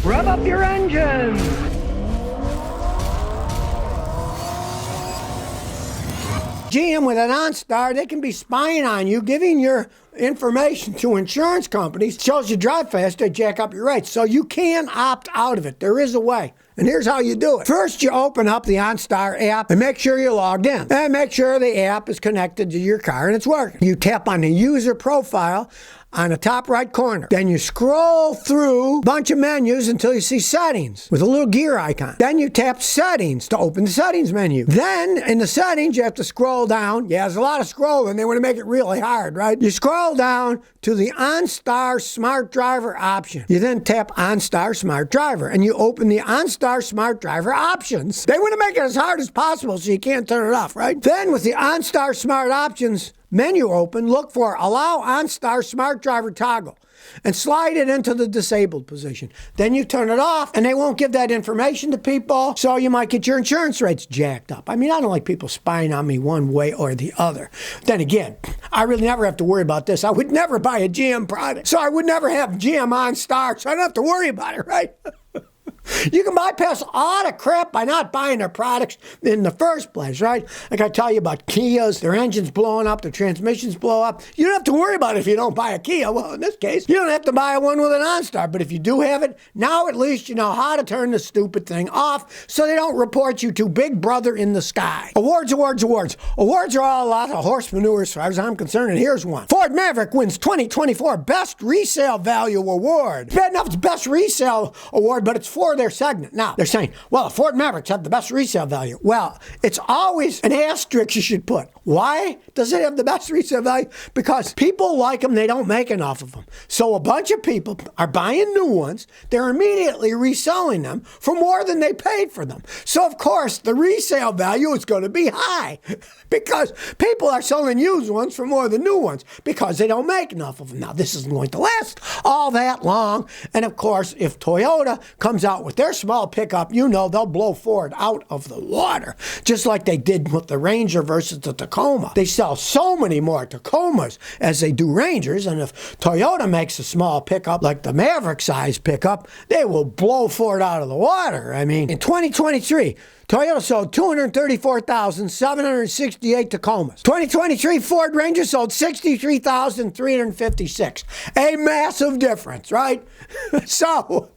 Rev up your engines! GM with an OnStar, they can be spying on you, giving your information to insurance companies. Shows you drive fast, they jack up your rates. So you can opt out of it. There is a way. And here's how you do it. First, you open up the OnStar app and make sure you're logged in. And make sure the app is connected to your car and it's working. You tap on the user profile on the top right corner. Then you scroll through a bunch of menus until you see settings with a little gear icon. Then you tap settings to open the settings menu. Then in the settings, you have to scroll down. Yeah, there's a lot of scrolling. They want to make it really hard, right? You scroll down to the OnStar Smart Driver option. You then tap OnStar Smart Driver and you open the OnStar Smart Driver options. They want to make it as hard as possible so you can't turn it off, right? Then with the OnStar Smart Options menu open, look for Allow OnStar Smart Driver Toggle and slide it into the disabled position. Then you turn it off and they won't give that information to people, so you might get your insurance rates jacked up. I mean, I don't like people spying on me one way or the other. Then again, I really never have to worry about this. I would never buy a GM product, so I would never have GM OnStar, so I don't have to worry about it, right? You can bypass all the crap by not buying their products in the first place, right? Like I tell you about Kias, their engines blowing up, their transmissions blow up. You don't have to worry about it if you don't buy a Kia. Well, in this case, you don't have to buy one with an OnStar. But if you do have it, now at least you know how to turn the stupid thing off so they don't report you to Big Brother in the sky. Awards, awards, awards. Awards are all a lot of horse manure as far as I'm concerned, and here's one. Ford Maverick wins 2024 Best Resale Value Award. Bad enough it's Best Resale Award, but it's for their segment. Now, they're saying, well, Ford Mavericks have the best resale value. Well, it's always an asterisk you should put. Why does it have the best resale value? Because people like them, they don't make enough of them. So a bunch of people are buying new ones, they're immediately reselling them for more than they paid for them. So of course, the resale value is going to be high because people are selling used ones for more than new ones because they don't make enough of them. Now, this isn't going to last all that long. And of course, if Toyota comes out with their small pickup, you know they'll blow Ford out of the water, just like they did with the Ranger versus the Tacoma. They sell so many more Tacomas as they do Rangers, and if Toyota makes a small pickup like the Maverick size pickup, they will blow Ford out of the water. I mean, in 2023, Toyota sold 234,768 Tacomas. 2023 Ford Ranger sold 63,356. A massive difference, right? So,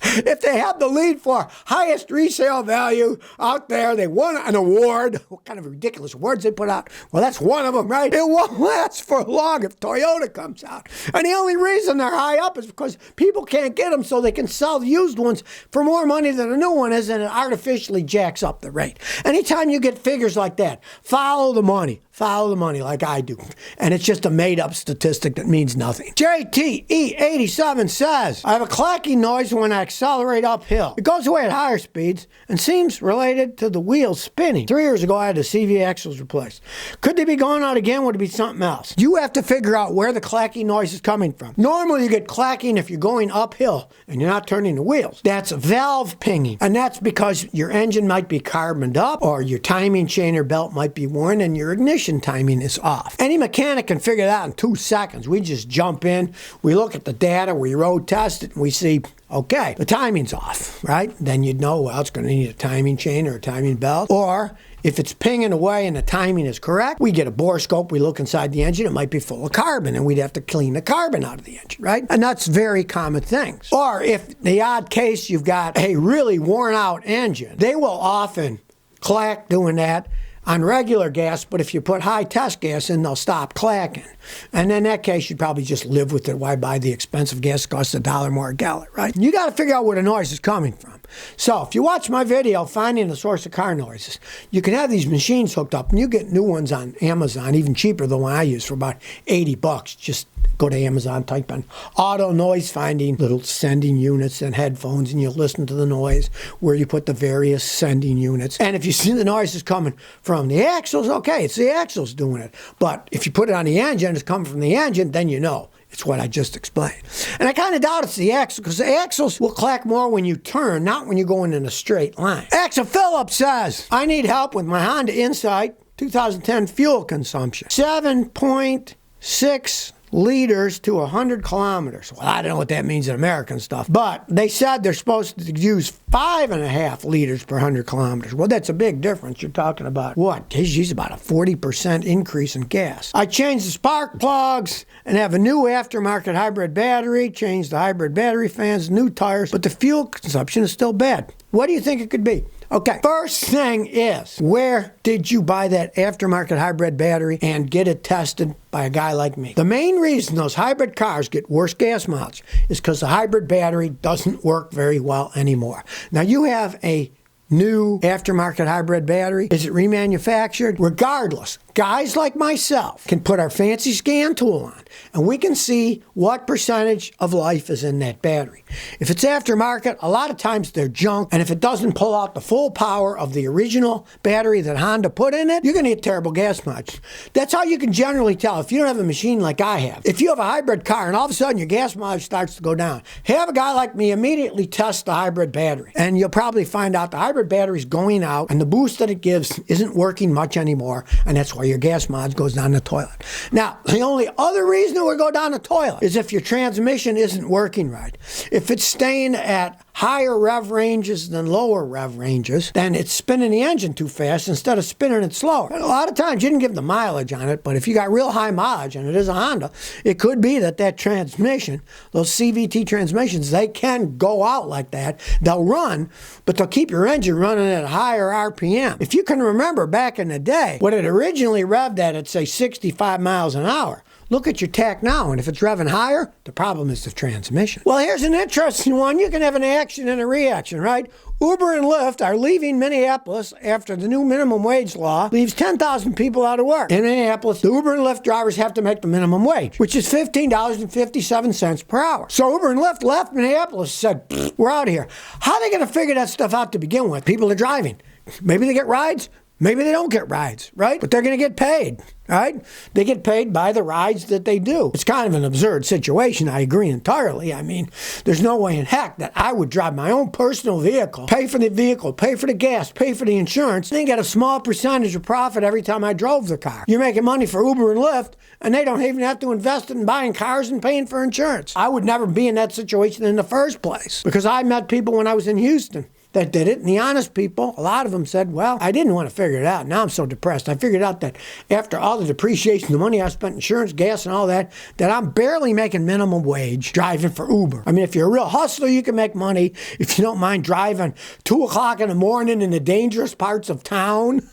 if they have the lead for highest resale value out there, they won an award. What kind of ridiculous awards they put out? Well, that's one of them, right? It won't last for long if Toyota comes out. And the only reason they're high up is because people can't get them, so they can sell the used ones for more money than a new one is, and it artificially jacks up the rate. Anytime you get figures like that, follow the money. Follow the money like I do. And it's just a made-up statistic that means nothing. JTE87 says, I have a clacking noise when I accelerate uphill. It goes away at higher speeds and seems related to the wheels spinning. 3 years ago, I had the CV axles replaced. Could they be going out again? Would it be something else? You have to figure out where the clacking noise is coming from. Normally, you get clacking if you're going uphill and you're not turning the wheels. That's valve pinging. And that's because your engine might be carboned up, or your timing chain or belt might be worn, and your ignition timing is off. Any mechanic can figure that out in 2 seconds. We just jump in, we look at the data, we road test it, and we see, okay, the timing's off, right? Then you'd know, well, it's going to need a timing chain or a timing belt. Or if it's pinging away and the timing is correct, we get a bore scope, we look inside the engine, it might be full of carbon, and we'd have to clean the carbon out of the engine, right? And that's very common things. Or if the odd case you've got a really worn out engine, they will often clack doing that on regular gas, but if you put high test gas in, they'll stop clacking. And in that case, you'd probably just live with it. Why buy the expensive gas? It costs $1 more a gallon, right? You got to figure out where the noise is coming from. So if you watch my video, Finding the Source of Car Noises, you can have these machines hooked up, and you get new ones on Amazon, even cheaper than the one I use, for about $80. Just go to Amazon, type in auto noise finding, little sending units and headphones, and you'll listen to the noise where you put the various sending units. And if you see the noise is coming from the axles, okay, it's the axles doing it. But if you put it on the engine, it's coming from the engine, then you know. It's what I just explained. And I kind of doubt it's the axle, because the axles will clack more when you turn, not when you're going in a straight line. Axel Phillips says, I need help with my Honda Insight 2010 fuel consumption. 7.6 liters to 100 kilometers. Well, I don't know what that means in American stuff, but they said they're supposed to use 5.5 liters per 100 kilometers. Well, that's a big difference. You're talking about what? Geez, about a 40% increase in gas. I changed the spark plugs and have a new aftermarket hybrid battery, changed the hybrid battery fans, new tires, but the fuel consumption is still bad. What do you think it could be? Okay, first thing is, where did you buy that aftermarket hybrid battery and get it tested by a guy like me? The main reason those hybrid cars get worse gas mileage is because the hybrid battery doesn't work very well anymore. Now, you have a new aftermarket hybrid battery. Is it remanufactured? Regardless, guys like myself can put our fancy scan tool on and we can see what percentage of life is in that battery. If it's aftermarket, a lot of times they're junk, and if it doesn't pull out the full power of the original battery that Honda put in it, you're going to get terrible gas mileage. That's how you can generally tell if you don't have a machine like I have. If you have a hybrid car and all of a sudden your gas mileage starts to go down, have a guy like me immediately test the hybrid battery, and you'll probably find out the hybrid battery's going out and the boost that it gives isn't working much anymore, and that's why your gas mileage goes down the toilet. Now, the only other reason it would go down the toilet is if your transmission isn't working right. If it's staying at higher rev ranges than lower rev ranges, then it's spinning the engine too fast instead of spinning it slower. And a lot of times you didn't give the mileage on it, but if you got real high mileage and it is a Honda, it could be that transmission, those CVT transmissions, they can go out like that. They'll run, but they'll keep your engine running at a higher RPM. If you can remember back in the day, when it originally revved at say 65 miles an hour, look at your tach now, and if it's revving higher, the problem is the transmission. Well, here's an interesting one. You can have an action and a reaction, right? Uber and Lyft are leaving Minneapolis after the new minimum wage law leaves 10,000 people out of work. In Minneapolis, the Uber and Lyft drivers have to make the minimum wage, which is $15.57 per hour. So Uber and Lyft left Minneapolis and said, we're out of here. How are they going to figure that stuff out to begin with? People are driving. Maybe they get rides. Maybe they don't get rides, right? But they're going to get paid, right? They get paid by the rides that they do. It's kind of an absurd situation. I agree entirely. I mean, there's no way in heck that I would drive my own personal vehicle, pay for the vehicle, pay for the gas, pay for the insurance, and then get a small percentage of profit every time I drove the car. You're making money for Uber and Lyft, and they don't even have to invest in buying cars and paying for insurance. I would never be in that situation in the first place, because I met people when I was in Houston that did it, and the honest people, a lot of them said, well, I didn't want to figure it out. Now I'm so depressed. I figured out that after all the depreciation, the money I spent, insurance, gas, and all that, that I'm barely making minimum wage driving for Uber. I mean, if you're a real hustler, you can make money. If you don't mind driving 2 o'clock in the morning in the dangerous parts of town,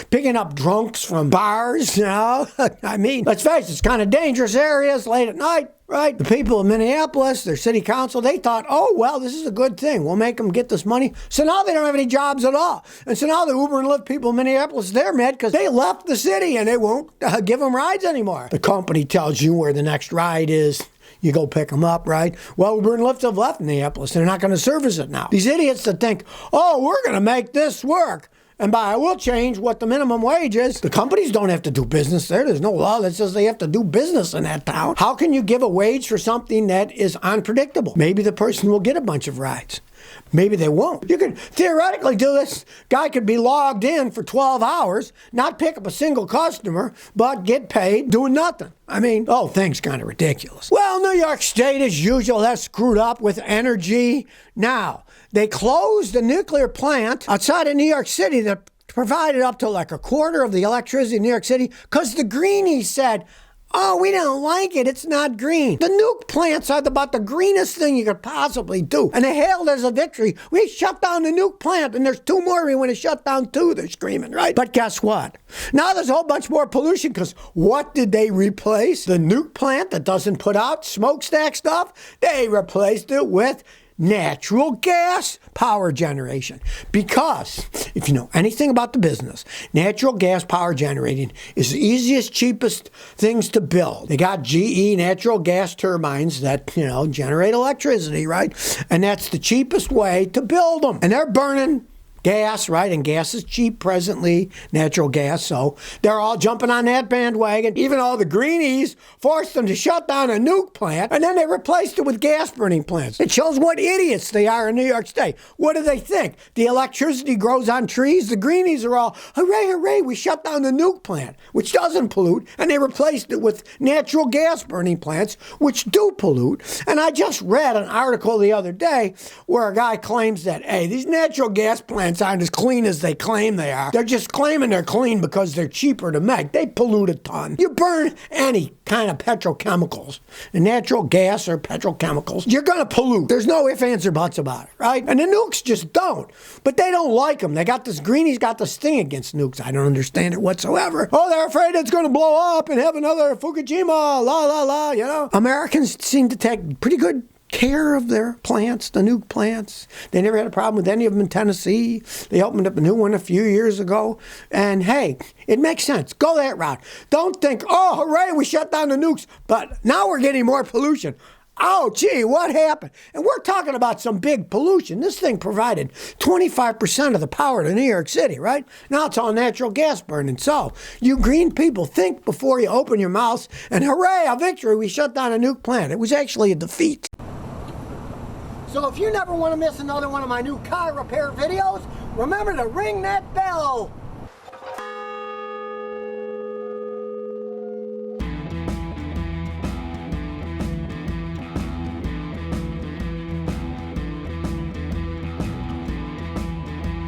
picking up drunks from bars, you know. I mean, let's face it, it's kind of dangerous areas late at night. Right? The people of Minneapolis, their city council, they thought, oh, well, this is a good thing. We'll make them get this money. So now they don't have any jobs at all. And so now the Uber and Lyft people in Minneapolis, they're mad because they left the city and they won't give them rides anymore. The company tells you where the next ride is. You go pick them up, right? Well, Uber and Lyft have left Minneapolis. They're not going to service it now. These idiots that think, oh, we're going to make this work. And we'll change what the minimum wage is. The companies don't have to do business there. There's no law that says they have to do business in that town. How can you give a wage for something that is unpredictable? Maybe the person will get a bunch of rides. Maybe they won't. You could theoretically do this. Guy could be logged in for 12 hours, not pick up a single customer, but get paid doing nothing. I mean, the whole thing's kind of ridiculous. Well, New York State, as usual, has screwed up with energy. Now, they closed a nuclear plant outside of New York City that provided up to like a quarter of the electricity in New York City because the greenies said, oh, we don't like it. It's not green. The nuke plants are about the greenest thing you could possibly do. And they hailed it as a victory. We shut down the nuke plant, and there's 2 more we want to shut down too, they're screaming, right? But guess what? Now there's a whole bunch more pollution because what did they replace? The nuke plant that doesn't put out smokestack stuff? They replaced it with natural gas power generation. Because if you know anything about the business, natural gas power generating is the easiest, cheapest things to build. They got GE natural gas turbines that, generate electricity, right? And that's the cheapest way to build them. And they're burning gas, right? And gas is cheap presently, natural gas. So they're all jumping on that bandwagon. Even all the greenies forced them to shut down a nuke plant, and then they replaced it with gas burning plants. It shows what idiots they are in New York State. What do they think? The electricity grows on trees? The greenies are all, hooray, hooray, we shut down the nuke plant, which doesn't pollute, and they replaced it with natural gas burning plants, which do pollute. And I just read an article the other day where a guy claims that, hey, these natural gas plants aren't as clean as they claim they are. They're just claiming they're clean because they're cheaper to make. They pollute a ton. You burn any kind of petrochemicals, natural gas or petrochemicals, you're going to pollute. There's no ifs, ands, or buts about it, right? And the nukes just don't. But they don't like them. They got this, greenies got this thing against nukes. I don't understand it whatsoever. Oh, they're afraid it's going to blow up and have another Fukushima, la, la, la, you know? Americans seem to take pretty good care of their plants, the nuke plants. They never had a problem with any of them in Tennessee. They opened up a new one a few years ago. And hey, it makes sense. Go that route. Don't think, oh, hooray, we shut down the nukes, but now we're getting more pollution. Oh, gee, what happened? And we're talking about some big pollution. This thing provided 25% of the power to New York City, right? Now it's all natural gas burning. So you green people, think before you open your mouths, and hooray, a victory, we shut down a nuke plant. It was actually a defeat. So if you never want to miss another one of my new car repair videos, remember to ring that bell.